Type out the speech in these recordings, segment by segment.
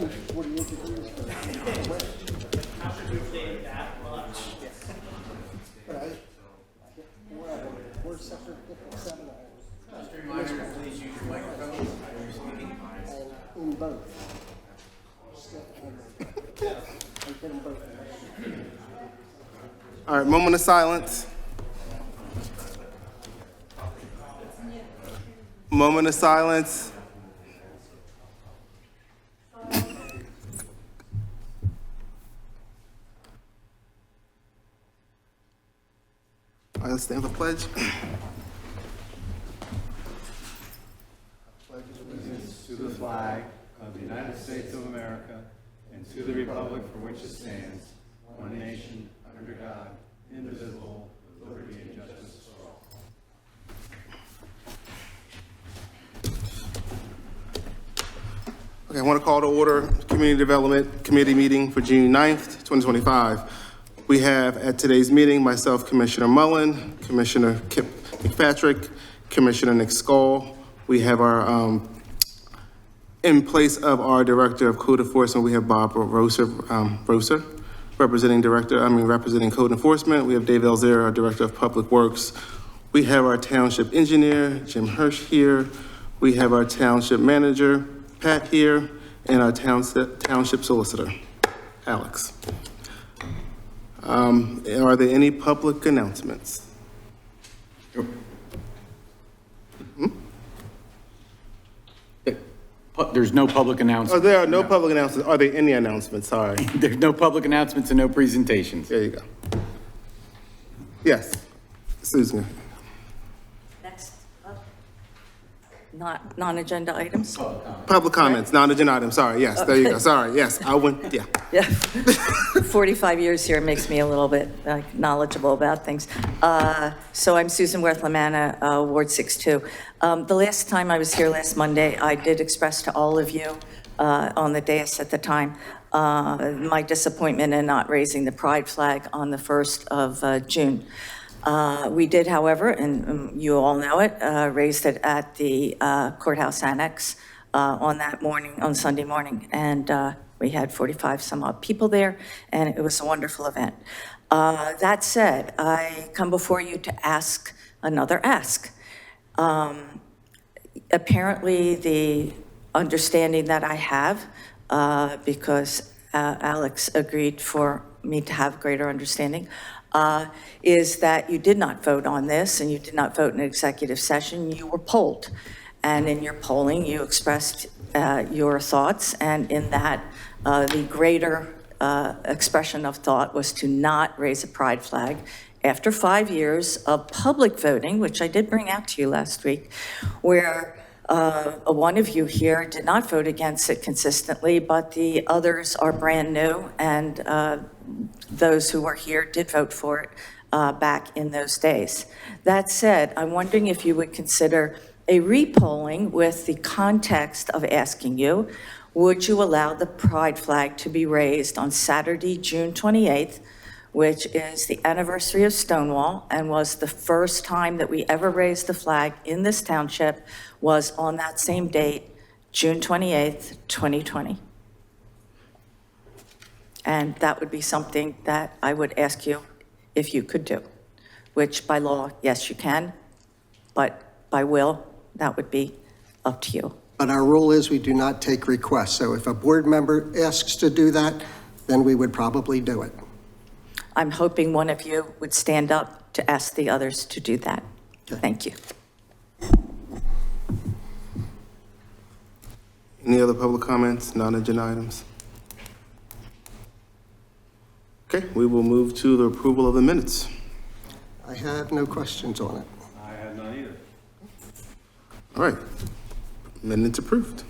48 degrees for the wind. How should we take that much? But we're sector 57. Just a reminder, please use your microphone when you're speaking. In both. I get them both. All right, moment of silence. Moment of silence. All right, let's stand for pledge. Pledge allegiance to the flag of the United States of America and to the republic for which it stands, one nation, under God, indivisible, with liberty and justice for all. Okay, I want to call to order Community Development Committee meeting for June 9th, 2025. We have at today's meeting myself, Commissioner Mullen, Commissioner Kip McPatrick, Commissioner Nick Skoll. We have our, in place of our Director of Code Enforcement, we have Bob Roser, representing Code Enforcement. We have Dave Elzera, our Director of Public Works. We have our Township Engineer, Jim Hirsch here. We have our Township Manager, Pat here, and our Township Solicitor, Alex. Are there any public announcements? There's no public announcements. Oh, there are no public announcements. Are there any announcements? Sorry. There's no public announcements and no presentations. There you go. Yes, Susan. Next up, non-agenda items. Public comments, non-agenda items. Sorry, yes, there you go. Sorry, yes, I went, yeah. Yeah, 45 years here makes me a little bit knowledgeable about things. So I'm Susan Worth-Lamanna, Ward 62. The last time I was here last Monday, I did express to all of you on the dais at the time my disappointment in not raising the pride flag on the 1st of June. We did, however, and you all know it, raised it at the courthouse annex on that morning, on Sunday morning, and we had 45 some odd people there, and it was a wonderful event. That said, I come before you to ask another ask. Apparently, the understanding that I have, because Alex agreed for me to have greater understanding, is that you did not vote on this and you did not vote in executive session. You were polled. And in your polling, you expressed your thoughts. And in that, the greater expression of thought was to not raise a pride flag after 5 years of public voting, which I did bring out to you last week, where one of you here did not vote against it consistently, but the others are brand new, and those who were here did vote for it back in those days. That said, I'm wondering if you would consider a repolling with the context of asking you, would you allow the pride flag to be raised on Saturday, June 28th, which is the anniversary of Stonewall and was the first time that we ever raised the flag in this township, was on that same date, June 28th, 2020. And that would be something that I would ask you if you could do, which by law, yes, you can, but by will, that would be up to you. But our rule is we do not take requests. So if a board member asks to do that, then we would probably do it. I'm hoping one of you would stand up to ask the others to do that. Okay. Thank you. Any other public comments, non-agenda items? Okay, we will move to the approval of the minutes. I have no questions on it. I have none either. All right, minutes approved.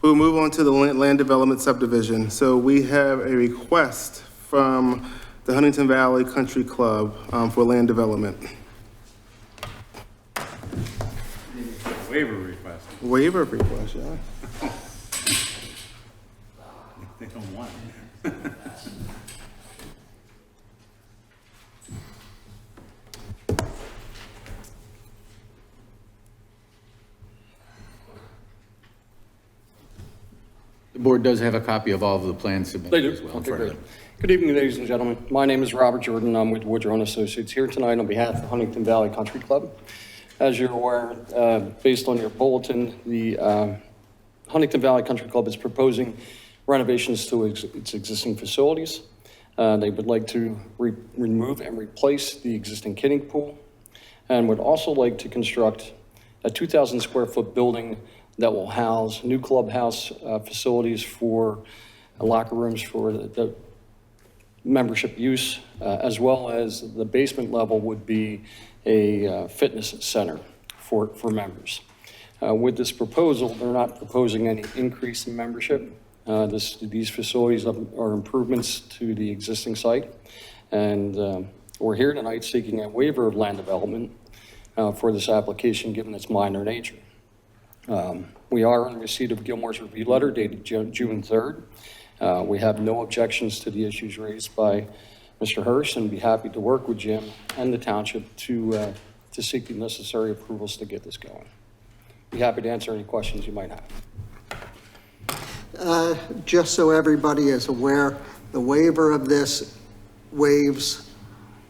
We'll move on to the land development subdivision. So we have a request from the Huntington Valley Country Club for land development. Waiver request. Waiver request, yeah. They don't want it. The board does have a copy of all of the plans They submitted do. as well. in Okay, front of great. them. Good evening, ladies and gentlemen. My name is Robert Jordan. I'm with Woodrow and Associates here tonight on behalf of Huntington Valley Country Club. As you're aware, based on your bulletin, the Huntington Valley Country Club is proposing renovations to its existing facilities. They would like to remove and replace the existing kiddie pool, and would also like to construct a 2,000 square foot building that will house new clubhouse facilities for locker rooms for the membership use, as well as the basement level would be a fitness center for members. With this proposal, they're not proposing any increase in membership. These facilities are improvements to the existing site. And we're here tonight seeking a waiver of land development for this application, given its minor nature. We are in receipt of Gilmore's review letter dated June 3rd. We have no objections to the issues raised by Mr. Hirsch, and be happy to work with Jim and the township to seek the necessary approvals to get this going. Be happy to answer any questions you might have. Just so everybody is aware, the waiver of this waives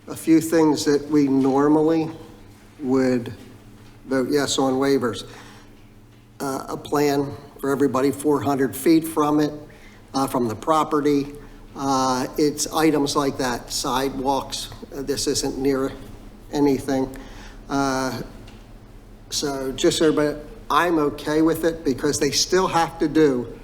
a few things that we normally would vote yes on waivers. A plan for everybody 400 feet from it, from the property. It's items like that, sidewalks. This isn't near anything. So just so everybody, I'm okay with it because they still have to do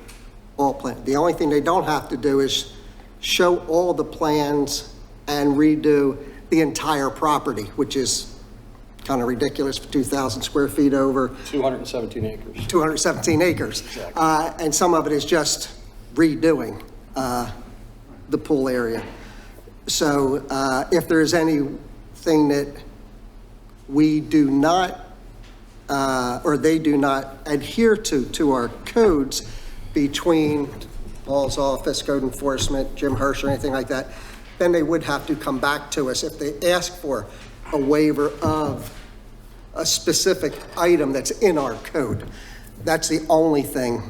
all plans. The only thing they don't have to do is show all the plans and redo the entire property, which is kind of ridiculous for 2,000 square feet over 217 acres. 217 acres. Exactly. And some of it is just redoing the pool area. So if there's anything that we do not, or they do not adhere to our codes between Paul's office, code enforcement, Jim Hirsch, or anything like that, then they would have to come back to us if they ask for a waiver of a specific item that's in our code. That's the only thing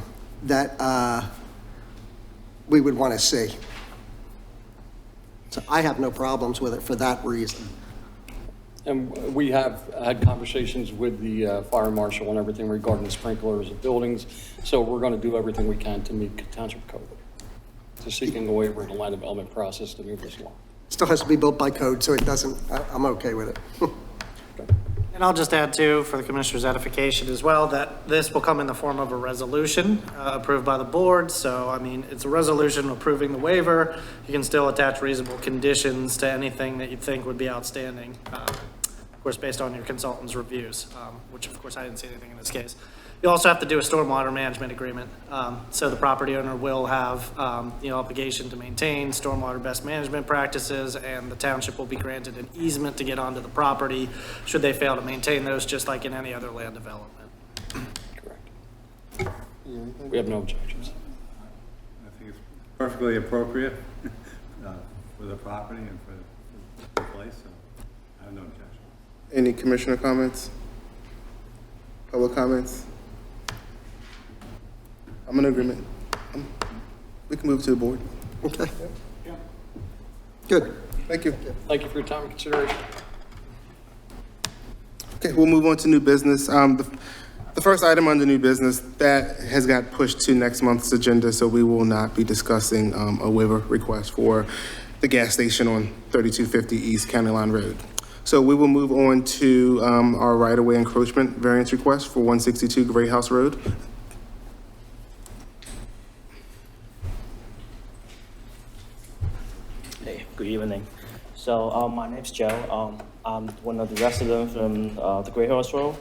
that we would want to see. So I have no problems with it for that reason. And we have had conversations with the fire marshal and everything regarding the sprinklers of buildings. So we're going to do everything we can to meet township code. To seeking a waiver of the land development process to move this along. Still has to be built by code, so it doesn't, I'm okay with it. And I'll just add too, for the commissioner's edification as well, that this will come in the form of a resolution approved by the board. So, I mean, it's a resolution approving the waiver. You can still attach reasonable conditions to anything that you think would be outstanding. Of course, based on your consultant's reviews, which of course I didn't see anything in this case. You also have to do a stormwater management agreement. So the property owner will have, obligation to maintain stormwater best management practices, and the township will be granted an easement to get onto the property should they fail to maintain those, just like in any other land development. Correct. We have no objections. I think it's perfectly appropriate for the property and for the place, so I have no objection. Any commissioner comments? Public comments? I'm in agreement. We can move to the board. Okay. Good. Thank you. Thank you for your time and consideration. Okay, we'll move on to new business. The first item under new business, that has got pushed to next month's agenda, so we will not be discussing a waiver request for the gas station on 3250 East County Line Road. So we will move on to our right-of-way encroachment variance request for 162 Great House Road. Hey, good evening. So my name's Joe. I'm one of the residents from the Great Horse Road.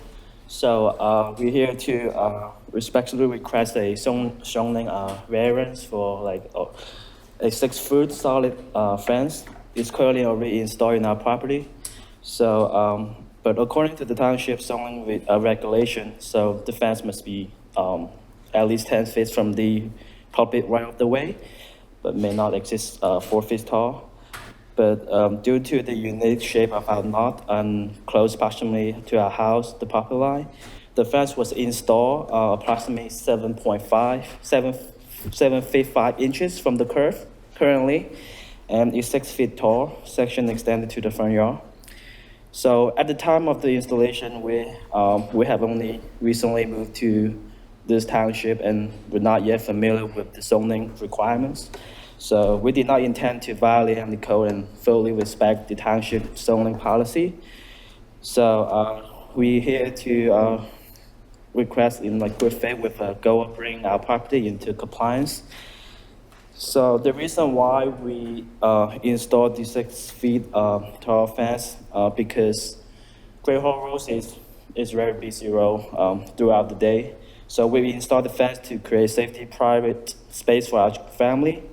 So we're here to respectfully request a zoning variance for like a 6-foot solid fence. It's currently already installed in our property. So, but according to the township zoning regulation, so the fence must be at least 10 feet from the public right of the way, but may not exist 4 feet tall. But due to the unique shape of our lot and close proximity to our house, the property line, the fence was installed approximately 7 7 feet 5 inches from the curve currently, and is 6 feet tall, section extended to the front yard. So at the time of the installation, we have only recently moved to this township and we're not yet familiar with the zoning requirements. So we did not intend to violate any code and fully respect the township zoning policy. So we're here to request in like good faith with a goal of bringing our property into compliance. So the reason why we installed the 6 feet tall fence because Great Hall Road is very busy road throughout the day. So we installed the fence to create safety, private space for our family.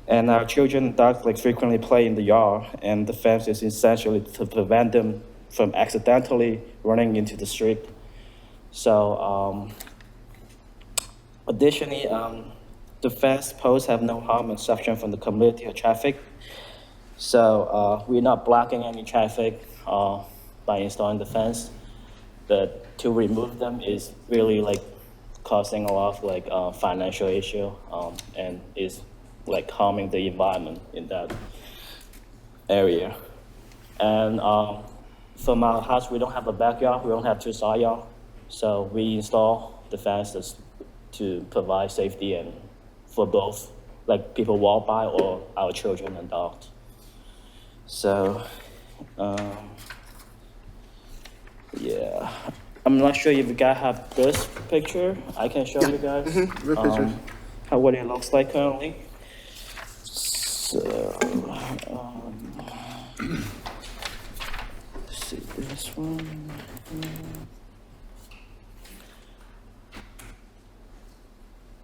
And our children and dogs like frequently play in the yard, and the fence is essentially to prevent them from accidentally running into the street. So additionally, the fence posts have no harm exception from the community or traffic. So we're not blocking any traffic by installing the fence, but to remove them is really like causing a lot of like financial issue and is like harming the environment in that area. And from our house, we don't have a backyard, we don't have two side yard. So we install the fences to provide safety and for both like people walk by or our children and dogs. So, yeah, I'm not sure if you guys have this picture. I can show you guys what it looks like currently. So, let's see this one.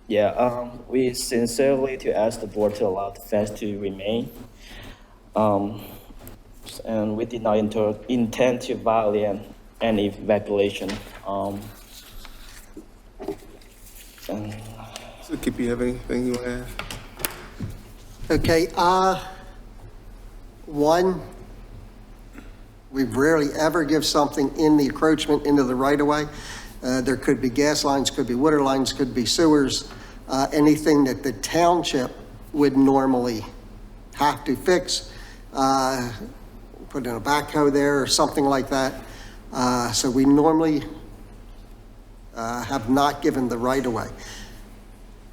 Yeah, we sincerely to ask the board to allow the fence to remain. And we did not intend to violate any regulation. So Kip, you have anything you want to add? Okay, one, we rarely ever give something in the encroachment into the right-of-way. There could be gas lines, could be water lines, could be sewers, anything that the township would normally have to fix, put in a backhoe there or something like that. So we normally have not given the right-of-way.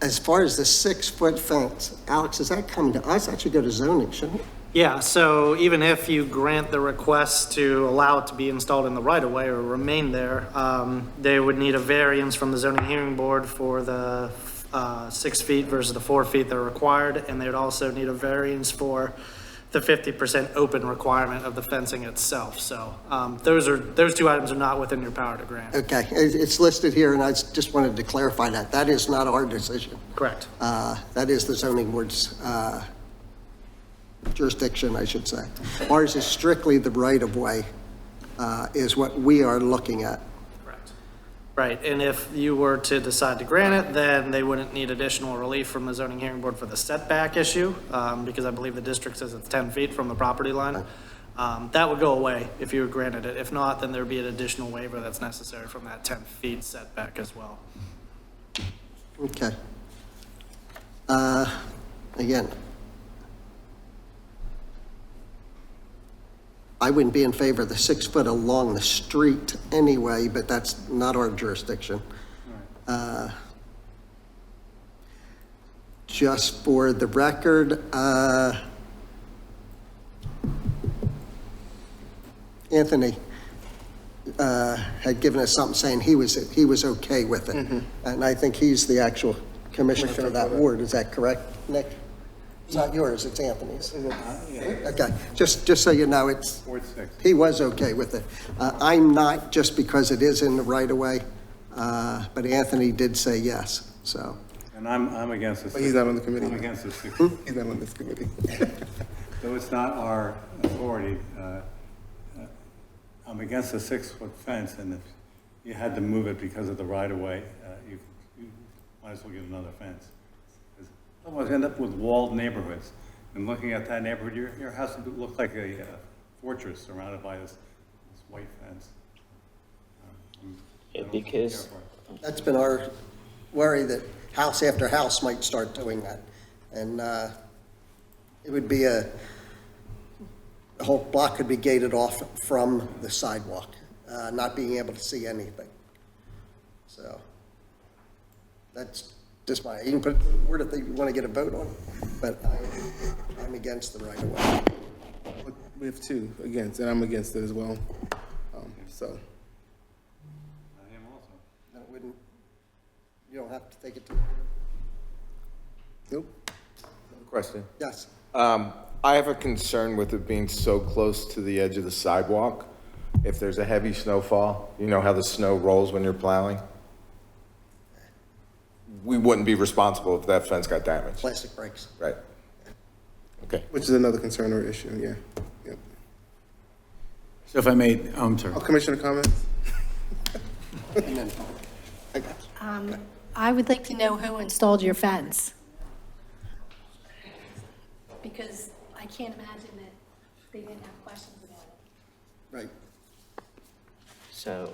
As far as the 6-foot fence, Alex, is that coming to us? That should go to zoning, shouldn't it? Yeah, so even if you grant the request to allow it to be installed in the right-of-way or remain there, they would need a variance from the zoning hearing board for the 6 feet versus the 4 feet that are required, and they would also need a variance for the 50% open requirement of the fencing itself. So those two items are not within your power to grant. Okay, it's listed here, and I just wanted to clarify that. That is not our decision. Correct. That is the zoning board's jurisdiction, I should say. Ours is strictly the right-of-way is what we are looking at. Correct. Right, and if you were to decide to grant it, then they wouldn't need additional relief from the zoning hearing board for the setback issue, because I believe the district says it's 10 feet from the property line. That would go away if you were granted it. If not, then there'd be an additional waiver that's necessary from that 10 feet setback as well. Okay. Again, I wouldn't be in favor of the 6 foot along the street anyway, but that's not our jurisdiction. Just for the record, Anthony had given us something saying he was okay with it. And I think he's the actual commissioner for that ward. Is that correct, Nick? It's not yours, it's Anthony's. Okay, just so you know, he was okay with it. I'm not, just because it is in the right-of-way, but Anthony did say yes, so. And I'm against this. But he's not on the committee. I'm against this. He's not on this committee. Though it's not our authority, I'm against the 6-foot fence, and if you had to move it because of the right-of-way, you might as well get another fence. Otherwise, end up with walled neighborhoods. And looking at that neighborhood, your house would look like a fortress surrounded by this white fence. Because That's been our worry, that house after house might start doing that. And it would be the whole block could be gated off from the sidewalk, not being able to see anything. So that's just my, you can put the word if you want to get a vote on it, but I'm against the right of way. We have two against, and I'm against it as well. So, I am also. That wouldn't, you don't have to take it to, nope. Question. yes. I have a concern with it being so close to the edge of the sidewalk. If there's a heavy snowfall, you know how the snow rolls when you're plowing? We wouldn't be responsible if that fence got damaged, Plastic breaks. right? Okay. Which is another concern or issue, yeah. Yep. So if I may, I'm sorry. Oh, Commissioner comments? And then, I got you. I would like to know who installed your fence. Because I can't imagine that they didn't have questions about it. Right. So,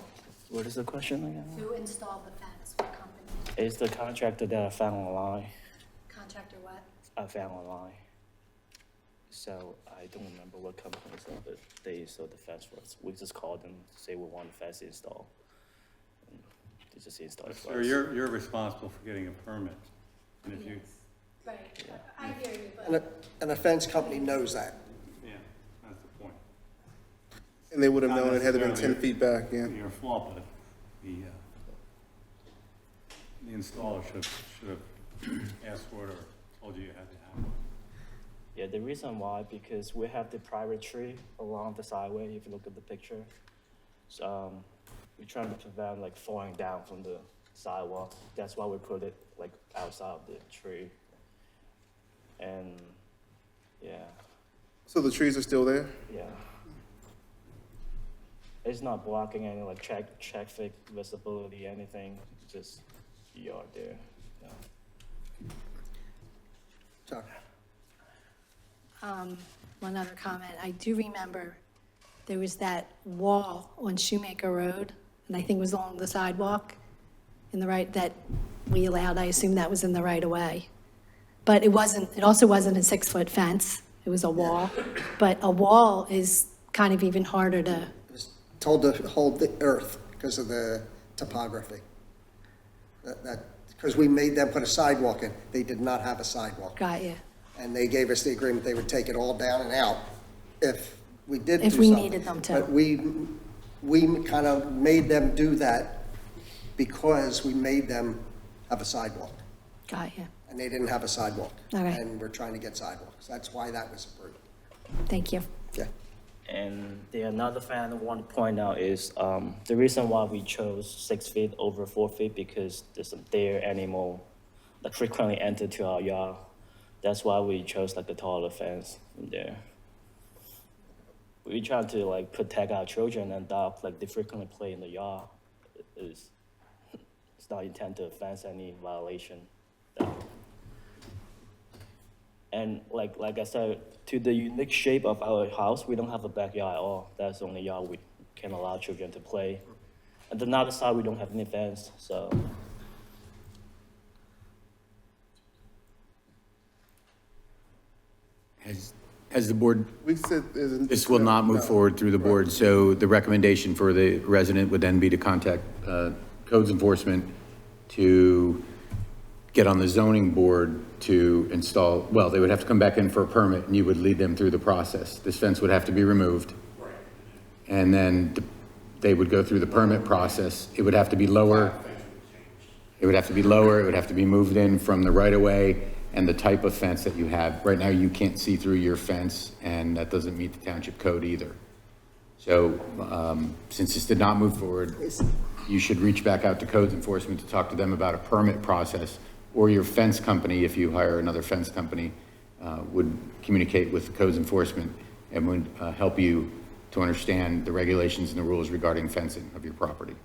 what is the question again? Who installed the fence? What company? It's the contractor that I found online. Contractor what? I found online. So I don't remember what company it's on, but they installed the fence for us. We just called them to say we want the fence installed. And they just installed it for Sir, us. you're responsible for getting a permit. And if you, Right, I hear you, And a fence company knows that. yeah, that's the point. And they would have Not known it had to been 10 necessarily feet back, yeah. Your fault, but the installer should have asked for it or told you you had to have it. Yeah, the reason why, because we have the private tree along the sideway, if you look at the picture. So, we're trying to prevent like falling down from the sidewalk. That's why we put it like outside of the tree. And, yeah, So the trees are still there? yeah. It's not blocking any like traffic visibility, anything, just yard there, yeah. Sorry. One other comment. I do remember there was that wall on Shoemaker Road, and I think it was along the sidewalk in the right, that we allowed. I assume that was in the right of way. But it wasn't, it also wasn't a 6-foot fence. It was a wall. But a wall is kind of even harder to, It was told to hold the earth because of the topography. Because we made them put a sidewalk in. They did not have a sidewalk. got you. And they gave us the agreement they would take it all down and out if we did do If something. we needed them to. But we kind of made them do that because we made them have a sidewalk. Got you. And they didn't have a sidewalk. All right. And we're trying to get sidewalks. That's why that was approved. Thank you. Yeah. And the another thing I want to point out is the reason why we chose 6 feet over 4 feet, because there's a deer animal that frequently enter to our yard. That's why we chose like a taller fence in there. We try to like protect our children and dogs, like they frequently play in the yard. It's not intended to offense any violation. And like I said, to the unique shape of our house, we don't have a backyard at all. That's the only yard we can allow children to play. And the other side, we don't have any fence, so. As the board, We said, isn't. this will not move No. forward through the board, so the recommendation for the resident would then be to contact codes enforcement to get on the zoning board to install, well, they would have to come back in for a permit, and you would lead them through the process. This fence would have to be removed. And then they would go through the permit process. It would have to be lower. It would have to be lower, it would have to be moved in from the right-of-way and the type of fence that you have. Right now, you can't see through your fence, and that doesn't meet the township code either. So, since this did not move forward, you should reach back out to codes enforcement to talk to them about a permit process, or your fence company, if you hire another fence company, would communicate with the codes enforcement and would help you to understand the regulations and the rules regarding fencing of your property.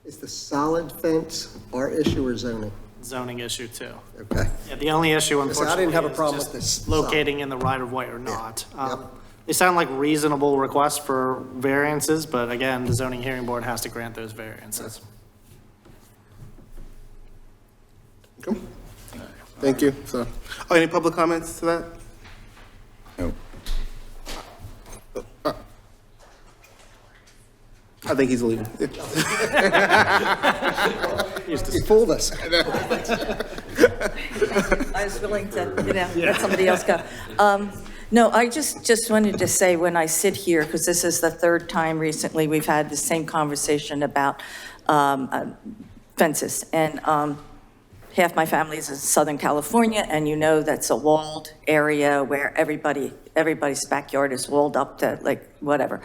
Is the solid fence our issue or zoning? Zoning issue too. Okay. Yeah, the only issue I unfortunately didn't have a is problem just with this. locating in the right of way or not. Yep. They sound like reasonable requests for variances, but again, the zoning hearing board has to grant those variances. Cool. Thank you. So, any public comments to that? No. I think he's leaving. He fooled us. I was willing to, let somebody else go. No, I just wanted to say, when I sit here, because this is the third time recently we've had the same conversation about fences, and half my family is in Southern California, and that's a walled area where everybody's backyard is walled up to like whatever.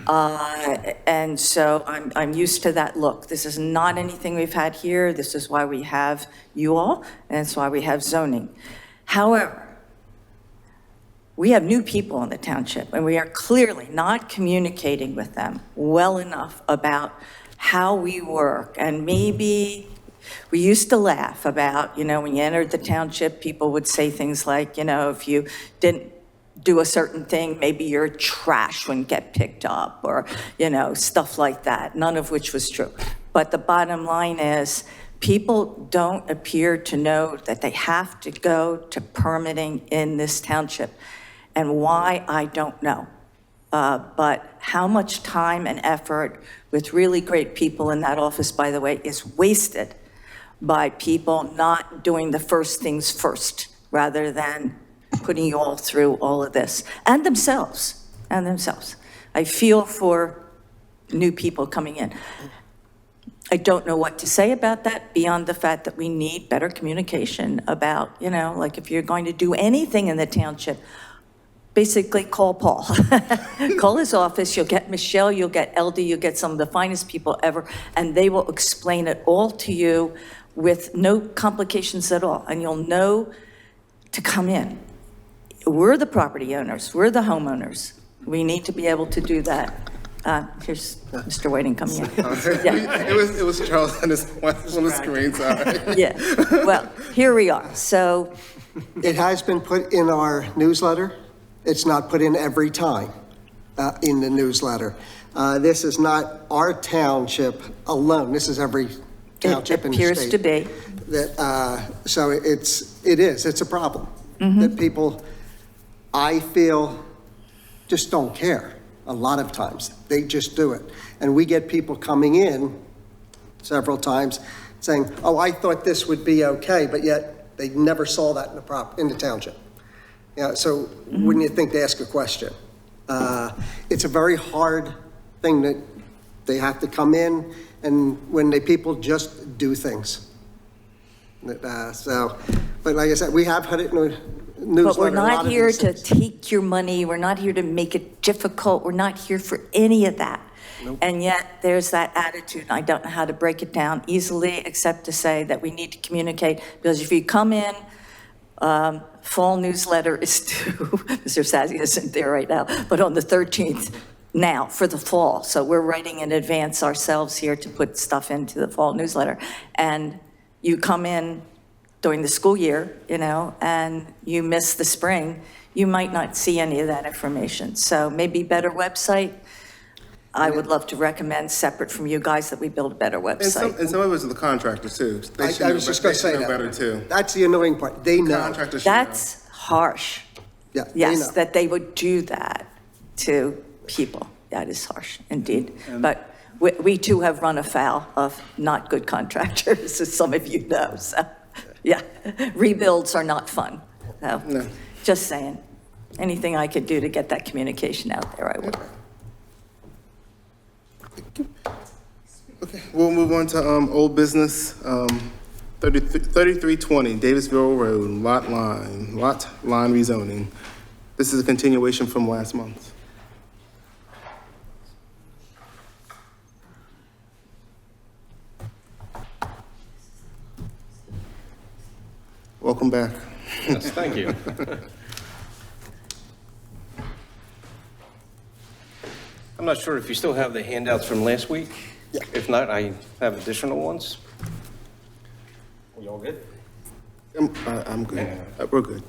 And so I'm used to that look. This is not anything we've had here. This is why we have you all, and it's why we have zoning. However, we have new people in the township, and we are clearly not communicating with them well enough about how we work. And maybe we used to laugh about, when you entered the township, people would say things like, if you didn't do a certain thing, maybe your trash wouldn't get picked up, or, stuff like that, none of which was true. But the bottom line is, people don't appear to know that they have to go to permitting in this township. And why, I don't know. But how much time and effort with really great people in that office, by the way, is wasted by people not doing the first things first, rather than putting you all through all of this, and themselves. I feel for new people coming in. I don't know what to say about that beyond the fact that we need better communication about, like if you're going to do anything in the township, basically call Paul. Call his office, you'll get Michelle, you'll get LD, you'll get some of the finest people ever, and they will explain it all to you with no complications at all, and you'll know to come in. We're the property owners, we're the homeowners. We need to be able to do that. Here's Mr. Whiting coming in. Yeah. It was Charles on the screen, sorry. Yeah, well, here we are, so. It has been put in our newsletter. It's not put in every time in the newsletter. This is not our township alone. This is every township in the state. It appears to be. So it's a problem that people, I feel, just don't care a lot of times. They just do it. And we get people coming in several times saying, oh, I thought this would be okay, but yet they never saw that in the township. So wouldn't you think to ask a question? It's a very hard thing that they have to come in, and when people just do things. But like I said, we have had it in the newsletter. But we're not here to take your money. We're not here to make it difficult. We're not here for any of that. Nope. And yet there's that attitude. I don't know how to break it down easily, except to say that we need to communicate, because if you come in, fall newsletter is due. Mr. Sassy isn't there right now, but on the 13th now for the fall. So we're writing in advance ourselves here to put stuff into the fall newsletter. And you come in during the school year, and you miss the spring, you might not see any of that information. So maybe better website. I would love to recommend, separate from you guys, that we build a better website. And some of it was the contractors too. I was just going to say that. Better too. That's the annoying part. They know. Contractors should That's harsh. Yeah. Yes, that they would do that to people. That is harsh indeed. But we too have run afoul of not good contractors, as some of you know. So, yeah, rebuilds are not fun. So, No. just saying, anything I could do to get that communication out there, I would. Okay, we'll move on to old business. 3320 Davisville Road, lot line rezoning. This is a continuation from last month. Welcome back. Yes, thank you. I'm not sure if you still have the handouts from last week. Yeah. If not, I have additional ones. We all good? I'm good. We're good.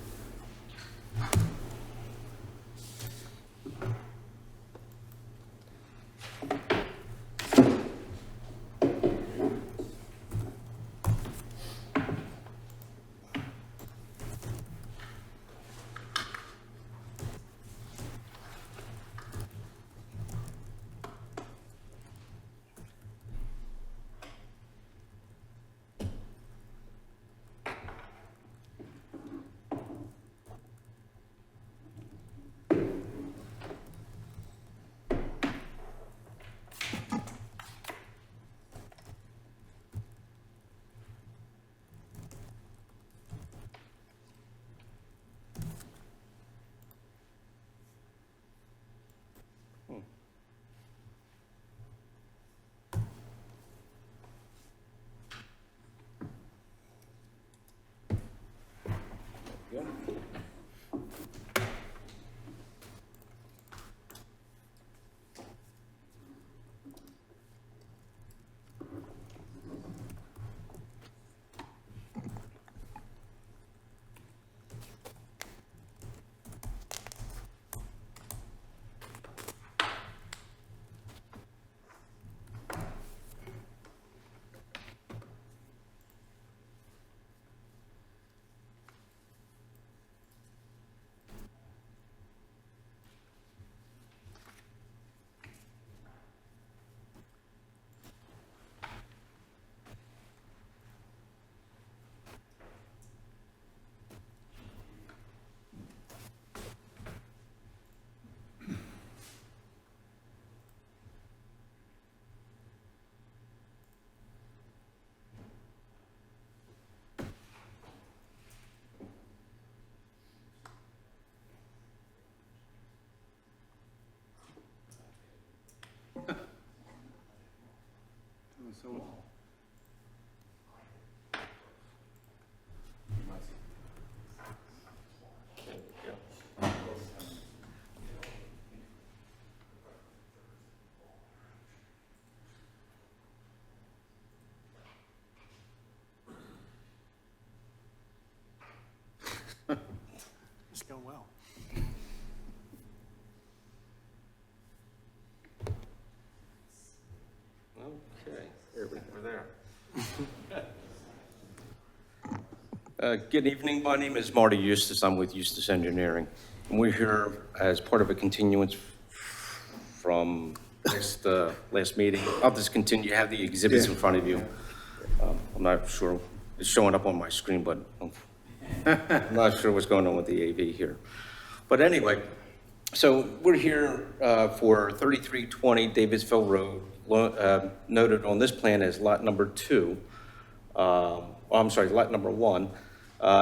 So, It's going well. okay, we're there. Good evening, my name is Marty Eustace, I'm with Eustace Engineering. And we're here as part of a continuance from last meeting. I'll just continue, you have the exhibits in front of you. I'm not sure, it's showing up on my screen, but I'm not sure what's going on with the AV here. But anyway, so we're here for 3320 Davisville Road, noted on this plan as lot number 2. I'm sorry, lot number 1.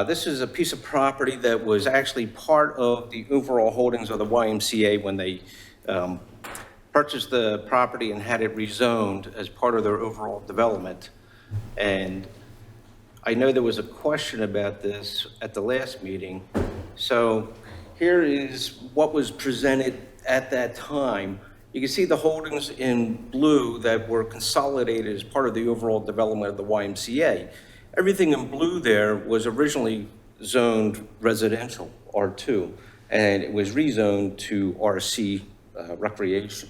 This is a piece of property that was actually part of the overall holdings of the YMCA when they purchased the property and had it rezoned as part of their overall development. And I know there was a question about this at the last meeting. So here is what was presented at that time. You can see the holdings in blue that were consolidated as part of the overall development of the YMCA. Everything in blue there was originally zoned residential, R2, and it was rezoned to RC recreation.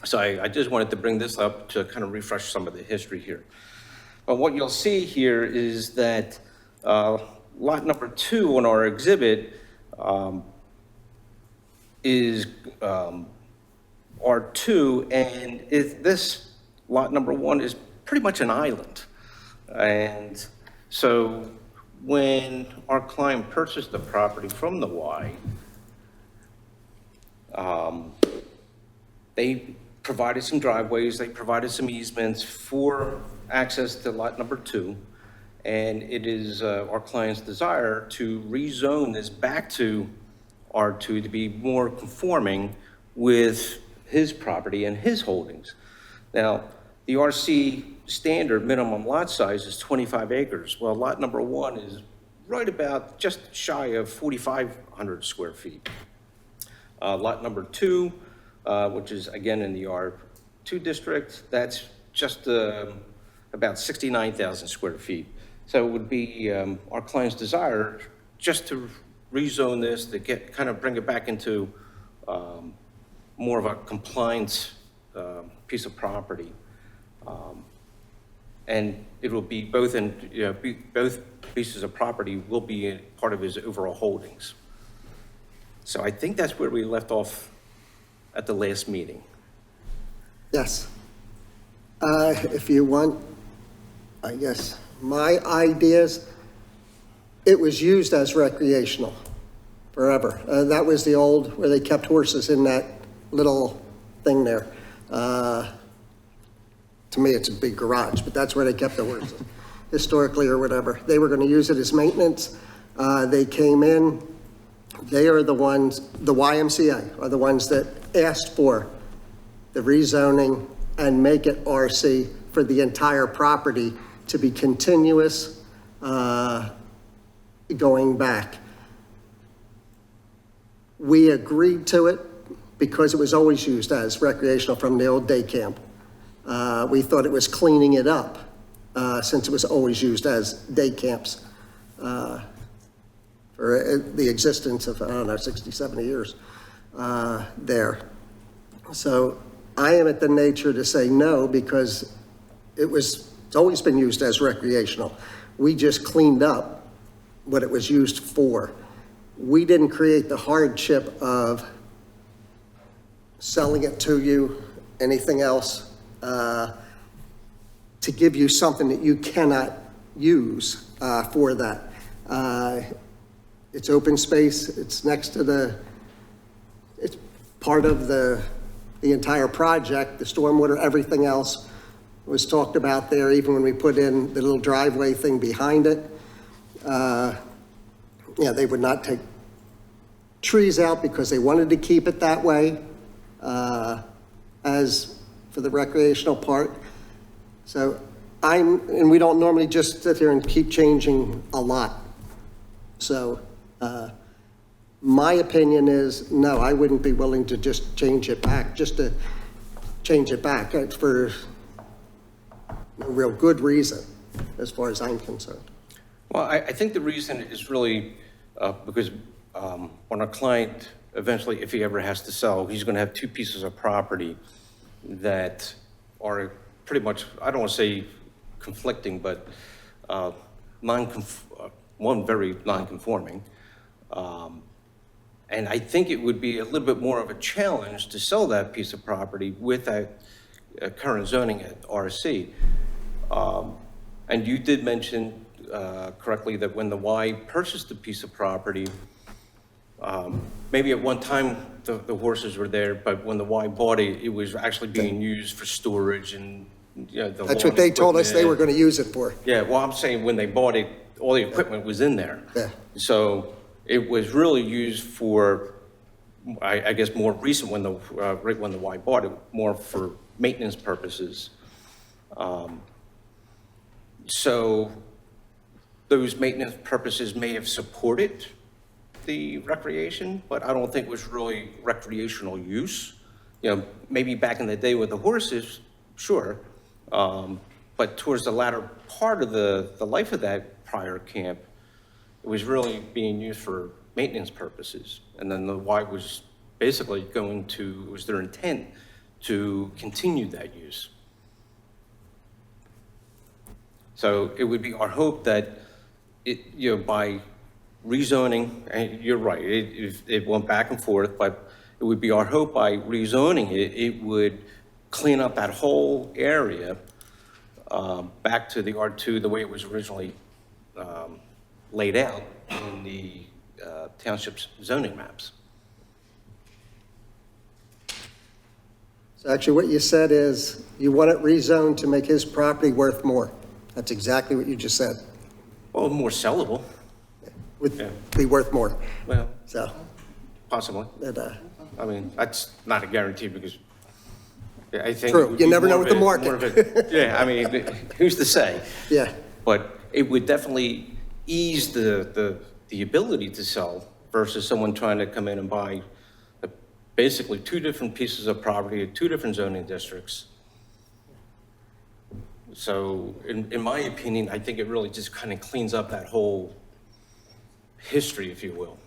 So I just wanted to bring this up to kind of refresh some of the history here. But what you'll see here is that lot number 2 on our exhibit is R2, and this lot number 1 is pretty much an island. And so when our client purchased the property from the Y, they provided some driveways, they provided some easements for access to lot number 2. And it is our client's desire to rezone this back to R2 to be more conforming with his property and his holdings. Now, the RC standard minimum lot size is 25 acres. Well, lot number 1 is right about just shy of 4,500 square feet. Lot number 2, which is again in the R2 district, that's just about 69,000 square feet. So it would be our client's desire just to rezone this, to kind of bring it back into more of a compliance piece of property. And it will be both both pieces of property will be a part of his overall holdings. So I think that's where we left off at the last meeting. Yes. If you want, I guess, my ideas, it was used as recreational forever. That was the old, where they kept horses in that little thing there. To me, it's a big garage, but that's where they kept the horses historically or whatever. They were going to use it as maintenance. They came in, they are the ones, the YMCA are the ones that asked for the rezoning and make it RC for the entire property to be continuous going back. We agreed to it because it was always used as recreational from the old day camp. We thought it was cleaning it up since it was always used as day camps for the existence of, I don't know, 60, 70 years there. So I am at the nature to say no because it's always been used as recreational. We just cleaned up what it was used for. We didn't create the hardship of selling it to you, anything else, to give you something that you cannot use for that. It's open space, it's next to it's part of the entire project, the stormwater, everything else was talked about there, even when we put in the little driveway thing behind it. Yeah, they would not take trees out because they wanted to keep it that way as for the recreational part. So and we don't normally just sit here and keep changing a lot. So my opinion is, no, I wouldn't be willing to just change it back, just to change it back. It's for no real good reason, as far as I'm concerned. Well, I think the reason is really because when our client, eventually, if he ever has to sell, he's going to have two pieces of property that are pretty much, I don't want to say conflicting, but one very non-conforming. And I think it would be a little bit more of a challenge to sell that piece of property with that current zoning at RC. And you did mention correctly that when the Y purchased the piece of property, maybe at one time the horses were there, but when the Y bought it, it was actually being used for storage and, you know, That's what they told us they were going to use it for. Yeah, well, I'm saying when they bought it, all the equipment was in there. Yeah. So it was really used for, I guess, more recent when right when the Y bought it, more for maintenance purposes. So those maintenance purposes may have supported the recreation, but I don't think it was really recreational use. You know, maybe back in the day with the horses, sure. But towards the latter part of the life of that prior camp, it was really being used for maintenance purposes. And then the Y was basically it was their intent to continue that use. So it would be our hope that by rezoning, and you're right, it went back and forth, but it would be our hope by rezoning it, it would clean up that whole area back to the R2 the way it was originally laid out in the township's zoning maps. So actually what you said is you want it rezoned to make his property worth more. That's exactly what you just said. Well, more sellable. Would be worth more. Well, So, possibly. that, I mean, that's not a guarantee because I think. True. it would You be never know more with of the a- market. more of a- Yeah, I mean, who's to say? yeah. But it would definitely ease the ability to sell versus someone trying to come in and buy basically two different pieces of property, two different zoning districts. So in my opinion, I think it really just kind of cleans up that whole history, if you will.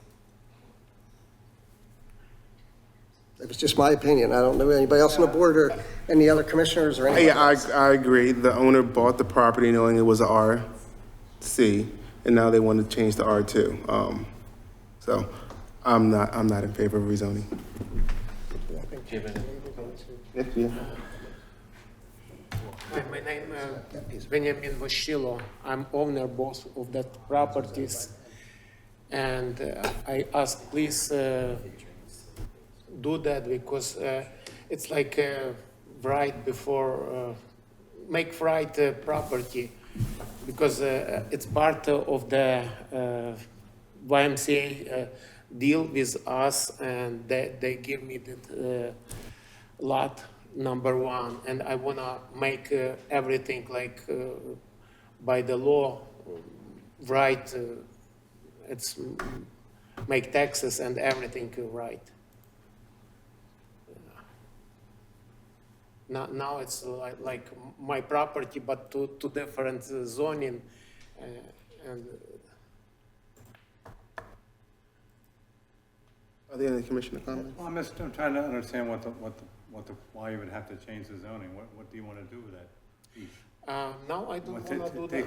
It was just my opinion. I don't know anybody else on the board or any other commissioners or anybody Yeah, else. I agree. The owner bought the property knowing it was a RC, and now they want to change to R2. So I'm not in favor of rezoning. My name is Benjamin Voshilo. I'm owner both of that properties. And I ask, please do that because it's like right before, make right property because it's part of the YMCA deal with us and they give me the lot number one, and I wanna make everything like by the law, right? It's make taxes and everything right. Now it's like my property, but two different zoning, and. Are there any commissioner comments? Well, I'm trying to understand why you would have to change the zoning. What do you want to do with that piece? No, I don't want to do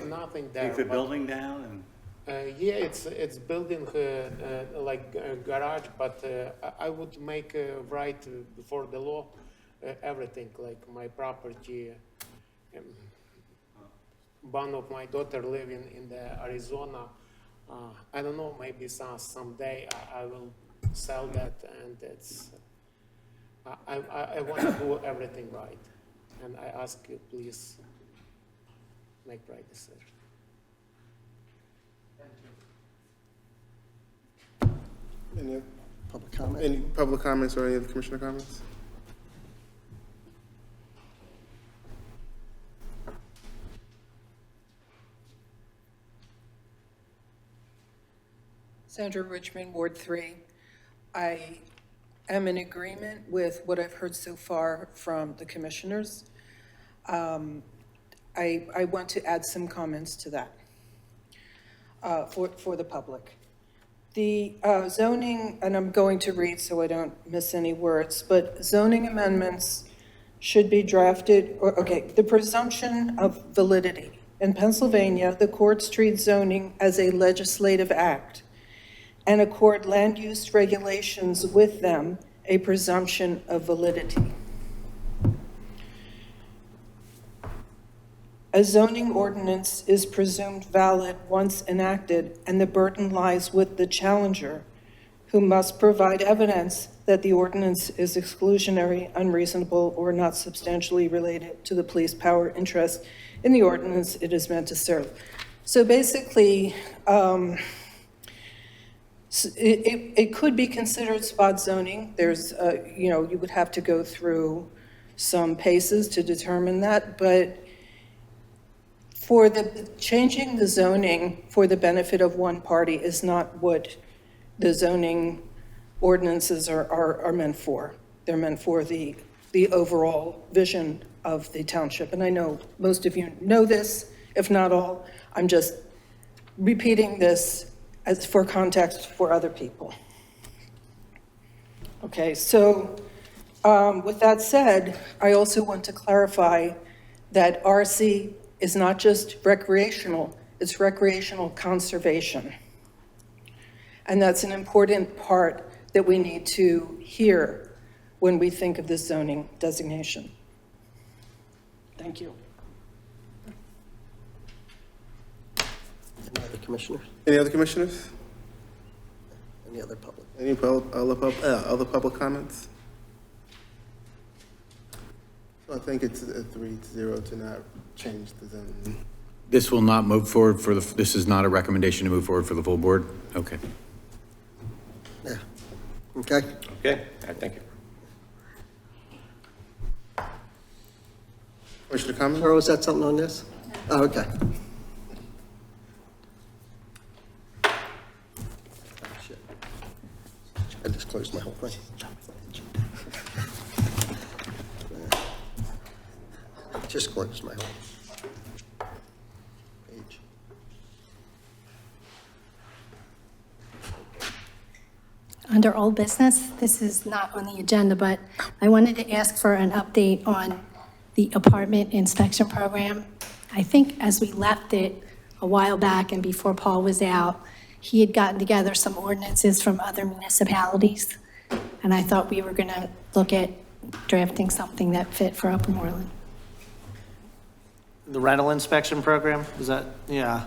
nothing there. Take the building down and? Yeah, it's building like a garage, but I would make right before the law everything like my property. One of my daughter living in the Arizona. I don't know, maybe someday I will sell that, and it's. I want to do everything right, and I ask you please make right decision. Any Public comment? Any public comments or any other commissioner comments? Sandra Richmond, Ward 3. I am in agreement with what I've heard so far from the commissioners. I want to add some comments to that for the public. The zoning, and I'm going to read so I don't miss any words, but zoning amendments should be drafted, the presumption of validity. In Pennsylvania, the courts treat zoning as a legislative act and accord land use regulations with them a presumption of validity. A zoning ordinance is presumed valid once enacted, and the burden lies with the challenger, who must provide evidence that the ordinance is exclusionary, unreasonable, or not substantially related to the police power interest in the ordinance it is meant to serve. So basically, it could be considered spot zoning. There's, you would have to go through some paces to determine that, but for the changing the zoning for the benefit of one party is not what the zoning ordinances are meant for. They're meant for the overall vision of the township. And I know most of you know this, if not all. I'm just repeating this as for context for other people. Okay, so with that said, I also want to clarify that RC is not just recreational, it's recreational conservation. And that's an important part that we need to hear when we think of this zoning designation. Thank you. Any other commissioners? Any other commissioners? Any other public? Any other public comments? So I think it's a 3-0 to not change the zone. This will not move forward this is not a recommendation to move forward for the full board? Okay. Yeah. Okay. Okay, thank you. Commissioner comment? Carol, was that something on this? Oh, okay. Oh, shit. I just closed my whole thing. Just closed my whole page. Under old business, this is not on the agenda, but I wanted to ask for an update on the apartment inspection program. I think as we left it a while back and before Paul was out, he had gotten together some ordinances from other municipalities, and I thought we were going to look at drafting something that fit for Upper Moreland. The rental inspection program, is that, yeah.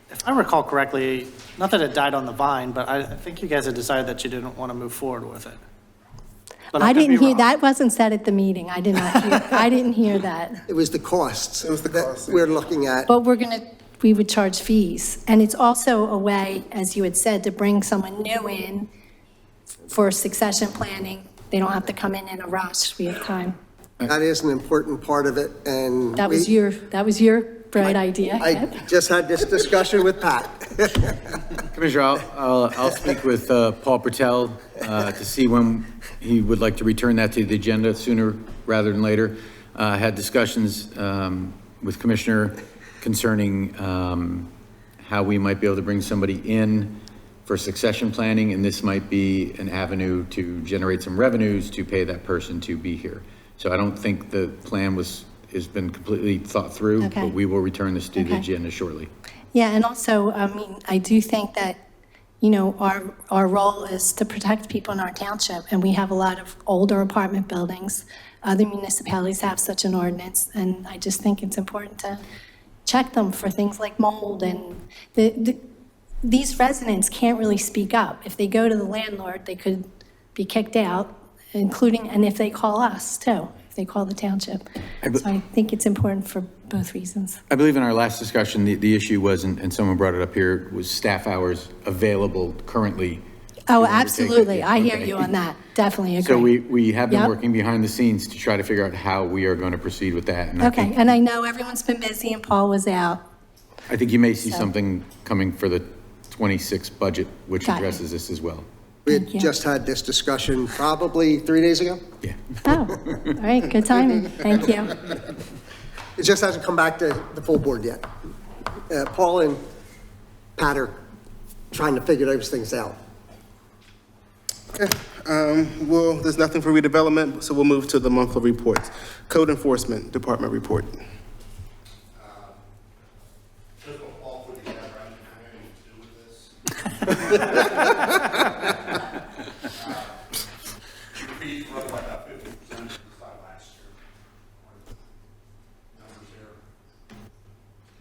If I recall correctly, not that it died on the vine, but I think you guys had decided that you didn't want to move forward with it. But I could be didn't hear, wrong. that wasn't said at the meeting. I did not hear, I didn't hear that. It was the costs. It was the costs. that we're looking at. But we would charge fees. And it's also a way, as you had said, to bring someone new in for succession planning. They don't have to come in a rush. We have time. That is an important part of it, and That was your bright idea. I just had this discussion with Pat. Commissioner, I'll speak with Paul Patel to see when he would like to return that to the agenda sooner rather than later. Had discussions with Commissioner concerning how we might be able to bring somebody in for succession planning, and this might be an avenue to generate some revenues to pay that person to be here. So I don't think the plan has been completely thought through, Okay. but we will return this to the Okay. agenda shortly. Yeah, and also, I mean, I do think that, our role is to protect people in our township, and we have a lot of older apartment buildings. Other municipalities have such an ordinance, and I just think it's important to check them for things like mold, and these residents can't really speak up. If they go to the landlord, they could be kicked out, and if they call us too, if they call the township. So I think it's important for both reasons. I believe in our last discussion, the issue was, and someone brought it up here, was staff hours available currently. Oh, to undertake absolutely. it. I hear Okay. you on that. Definitely agree. So we have been Yep. working behind the scenes to try to figure out how we are going to proceed with that. And Okay, and I know everyone's been busy and Paul was out. I think you may see So- something coming for the 26 budget, which Got it. addresses this as well. We Thank had you. just had this discussion probably 3 days ago. Yeah. Oh, all right, good timing. Thank you. It just hasn't come back to the full board yet. Paul and Pat are trying to figure those things out. Okay, well, there's nothing for redevelopment, so we'll move to the monthly reports. Code Enforcement Department report. Just what Paul put together, I didn't have anything to do with this. Fees were up by about 50% since last year. Numbers here.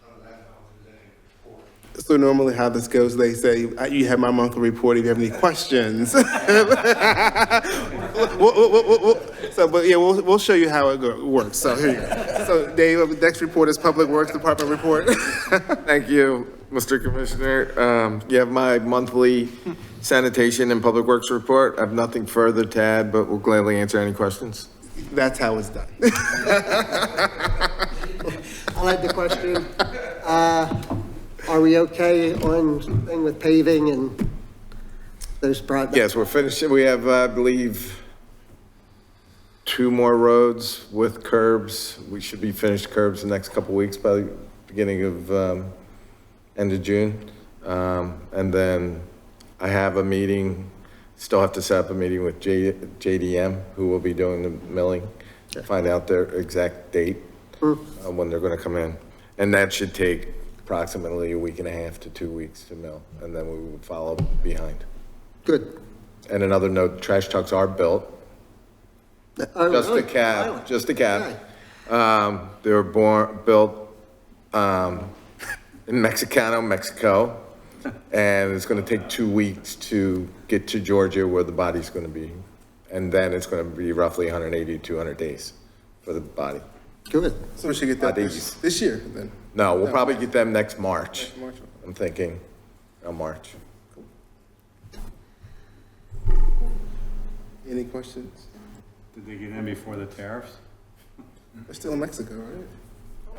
None of that, was any report. So normally how this goes, they say, you have my monthly report if you have any questions. We'll show you how it works. So here you go. So Dave, next report is Public Works Department report. Thank you, Mr. Commissioner. You have my monthly sanitation and public works report. I have nothing further to add, but will gladly answer any questions. That's how it's done. I'll add the question. Are we okay on thing with paving and those projects? Yes, we're finishing. We have, I believe, 2 more roads with curbs. We should be finished curbs the next couple weeks by the beginning of end of June. And then I have a meeting, still have to set up a meeting with JDM, who will be doing the milling, to find out their exact date when they're going to come in. And that should take approximately a week and a half to 2 weeks to mill, and then we would follow behind. Good. And another note, trash trucks are built. Oh, Just really? a cab, Finally. just a cab. Okay. They were built in Mexicano, Mexico, and it's going to take 2 weeks to get to Georgia where the body's going to be. And then it's going to be roughly 180 to 200 days for the body. Good. So we should get that this year then. No, we'll probably get them next March. Next March. I'm thinking March. Any questions? Did they get in before the tariffs? They're still in Mexico, right?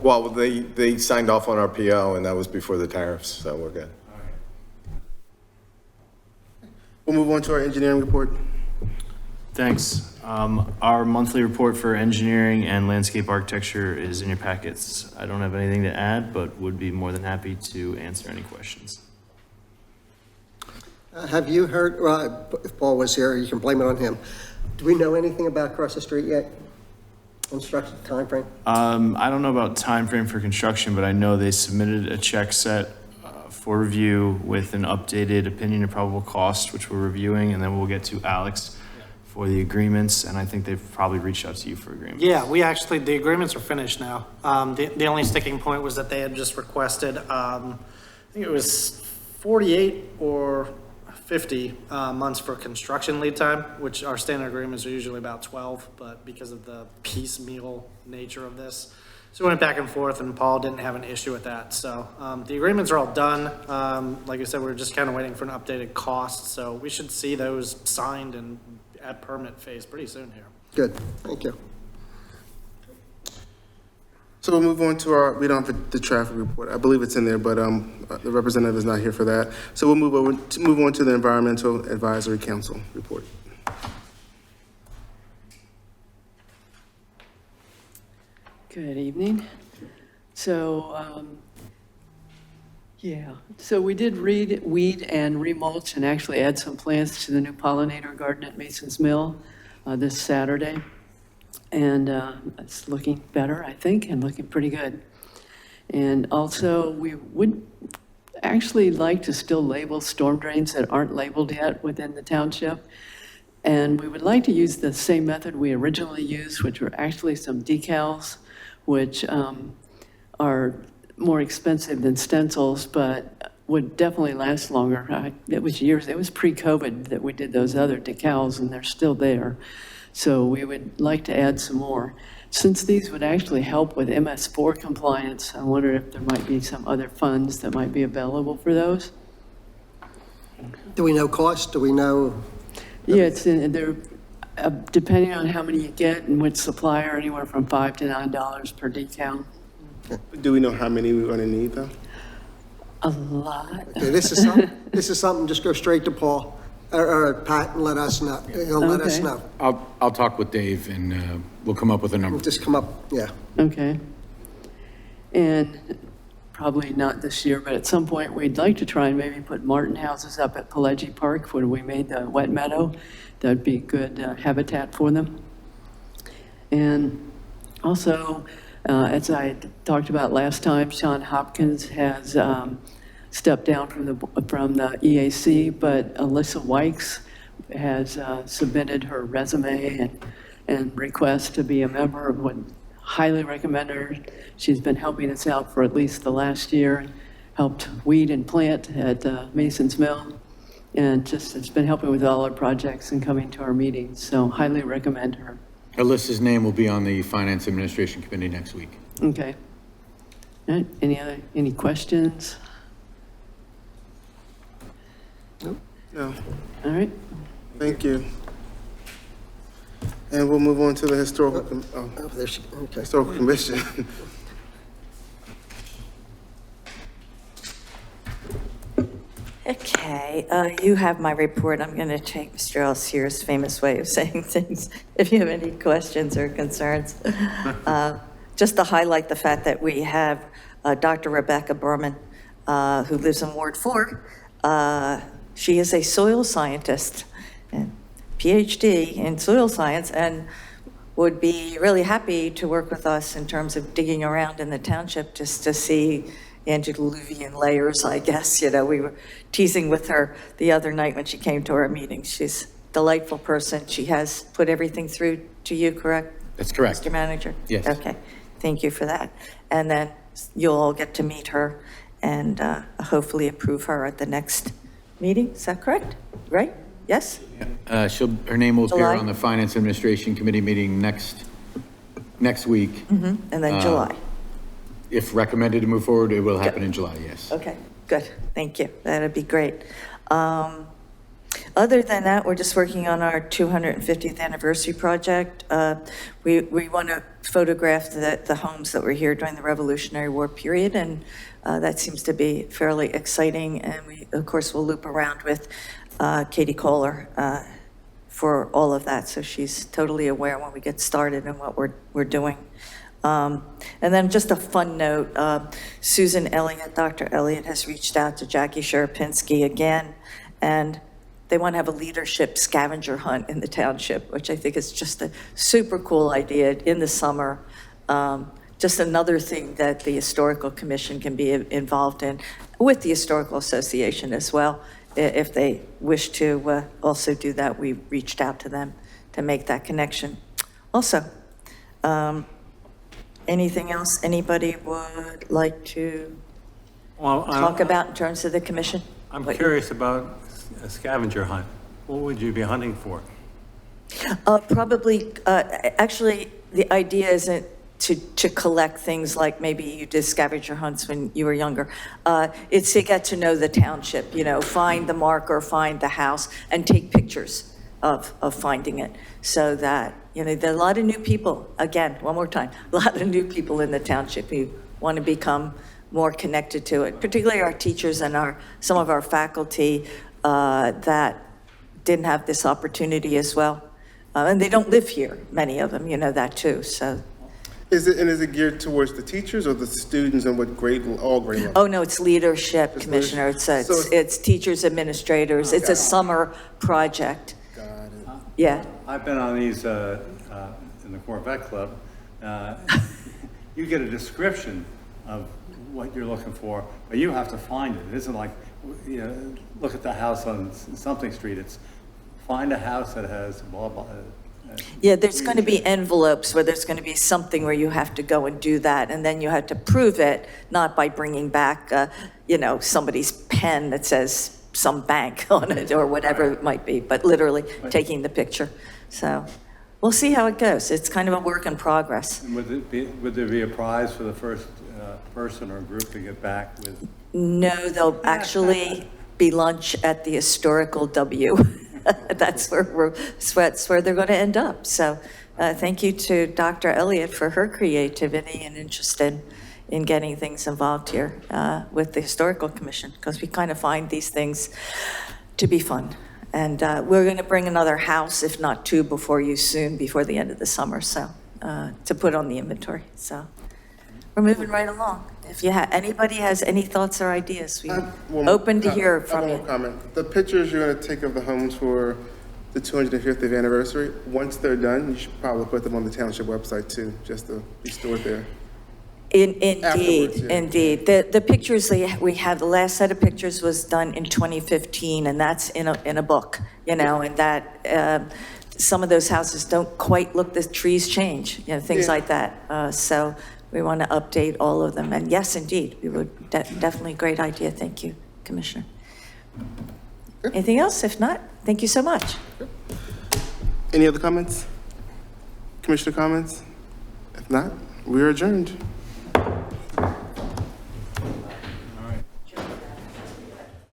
Well, they signed off on our PO, and that was before the tariffs, so we're good. We'll move on to our engineering report. Thanks. Our monthly report for engineering and landscape architecture is in your packets. I don't have anything to add, but would be more than happy to answer any questions. Have you heard, if Paul was here, you can blame it on him. Do we know anything about across the street yet? Construction timeframe? I don't know about time frame for construction, but I know they submitted a check set for review with an updated opinion of probable cost, which we're reviewing, and then we'll get to Alex for the agreements, and I think they've probably reached out to you for agreements. Yeah, the agreements are finished now. The only sticking point was that they had just requested, I think it was 48 or 50 months for construction lead time, which our standard agreements are usually about 12, but because of the piecemeal nature of this. So we went back and forth, and Paul didn't have an issue with that. So the agreements are all done. Like I said, we're just kind of waiting for an updated cost. So we should see those signed and at permit phase pretty soon here. Good, thank you. So we'll move on to we don't have the traffic report. I believe it's in there, but the representative is not here for that. So we'll move on to the Environmental Advisory Council report. Good evening. So, so we did weed and remulch and actually add some plants to the new pollinator garden at Mason's Mill this Saturday. And it's looking better, I think, and looking pretty good. And also, we would actually like to still label storm drains that aren't labeled yet within the township. And we would like to use the same method we originally used, which were actually some decals, which are more expensive than stencils, but would definitely last longer. It was years, it was pre-COVID that we did those other decals, and they're still there. So we would like to add some more. Since these would actually help with MS4 compliance, I wonder if there might be some other funds that might be available for those. Do we know cost? Do we know? Yeah, it's in there. Depending on how many you get and which supplier, anywhere from $5 to $9 per decal. Do we know how many we're going to need, though? A lot. Okay, this is something, just go straight to Paul, or Pat, and let us know, he'll let us Okay. know. I'll talk with Dave and we'll come up with a number. Just come up, yeah. Okay. And probably not this year, but at some point, we'd like to try and maybe put Martin houses up at Pileggi Park where we made the wet meadow. That'd be good habitat for them. And also, as I talked about last time, Sean Hopkins has stepped down from the EAC, but Alyssa Wykes has submitted her resume and request to be a member. Would highly recommend her. She's been helping us out for at least the last year, helped weed and plant at Mason's Mill, and just has been helping with all our projects and coming to our meetings. So highly recommend her. Alyssa's name will be on the Finance Administration Committee next week. Okay. All right. Any questions? No, All right. thank you. And we'll move on to the Historical Historical Commission. Okay, you have my report. I'm going to take Mr. Alcier's famous way of saying things. If you have any questions or concerns. Just to highlight the fact that we have Dr. Rebecca Berman, who lives in Ward 4. She is a soil scientist, and PhD in soil science, and would be really happy to work with us in terms of digging around in the township just to see antediluvian layers, I guess. You know, we were teasing with her the other night when she came to our meeting. She's a delightful person. She has put everything through to you, correct? That's correct. Mr. Manager? Yes. Okay, thank you for that. And then you'll all get to meet her and hopefully approve her at the next meeting. Is that correct? Right? Yes? Her name will appear July? on the Finance Administration Committee meeting next week. Mm-hmm. And then July. If recommended to move forward, it will happen in July, yes. Okay, good. Thank you. That'd be great. Other than that, we're just working on our 250th anniversary project. We want to photograph the homes that were here during the Revolutionary War period, and that seems to be fairly exciting. And we, of course, will loop around with Katie Kohler for all of that, so she's totally aware when we get started and what we're doing. And then just a fun note, Susan Elliott, Dr. Elliott has reached out to Jackie Sherapinski again, and they want to have a leadership scavenger hunt in the township, which I think is just a super cool idea in the summer. Just another thing that the Historical Commission can be involved in, with the Historical Association as well. If they wish to also do that, we reached out to them to make that connection. Also, anything else anybody would like to talk about in terms of the commission? I'm curious about a scavenger hunt. What would you be hunting for? Probably, actually, the idea isn't to collect things like maybe you did scavenger hunts when you were younger. It's to get to know the township, you know, find the marker, find the house, and take pictures of finding it, so that, you know, there are a lot of new people, again, one more time, a lot of new people in the township who want to become more connected to it, particularly our teachers and some of our faculty that didn't have this opportunity as well. And they don't live here, many of them, you know that too, so. Is it geared towards the teachers or the students, and what grade, all grade levels? Oh, no, it's leadership, Commissioner. It's teachers, administrators. It's a summer project. Got it. Yeah. I've been on these in the Corvette Club. You get a description of what you're looking for, but you have to find it. It isn't like, you know, look at the house on something street. It's find a house that has blah, blah. Yeah, there's going to be envelopes where there's going to be something where you have to go and do that, and then you have to prove it, not by bringing back, you know, somebody's pen that says some bank on it or whatever it might be, but literally taking the picture. So we'll see how it goes. It's kind of a work in progress. And would there be a prize for the first person or group to get back with? No, there'll actually be lunch at the historical W. That's where they're going to end up. So thank you to Dr. Elliott for her creativity and interest in getting things involved here with the Historical Commission, because we kind of find these things to be fun. And we're going to bring another house, if not two, before you soon, before the end of the summer, so, to put on the inventory. So we're moving right along. If anybody has any thoughts or ideas, we're open to hear from I you. have one comment. The pictures you're going to take of the homes for the 250th anniversary, once they're done, you should probably put them on the township website too, just to be stored there. Indeed, Afterwards, yeah. indeed. The pictures we had, the last set of pictures was done in 2015, and that's in a book, and that, some of those houses don't quite look, the trees change, things like that. So we want to update all of them. And yes, indeed, we would, definitely great idea. Thank you, Commissioner. Anything else? If not, thank you so much. Any other comments? Commissioner comments? If not, we are adjourned.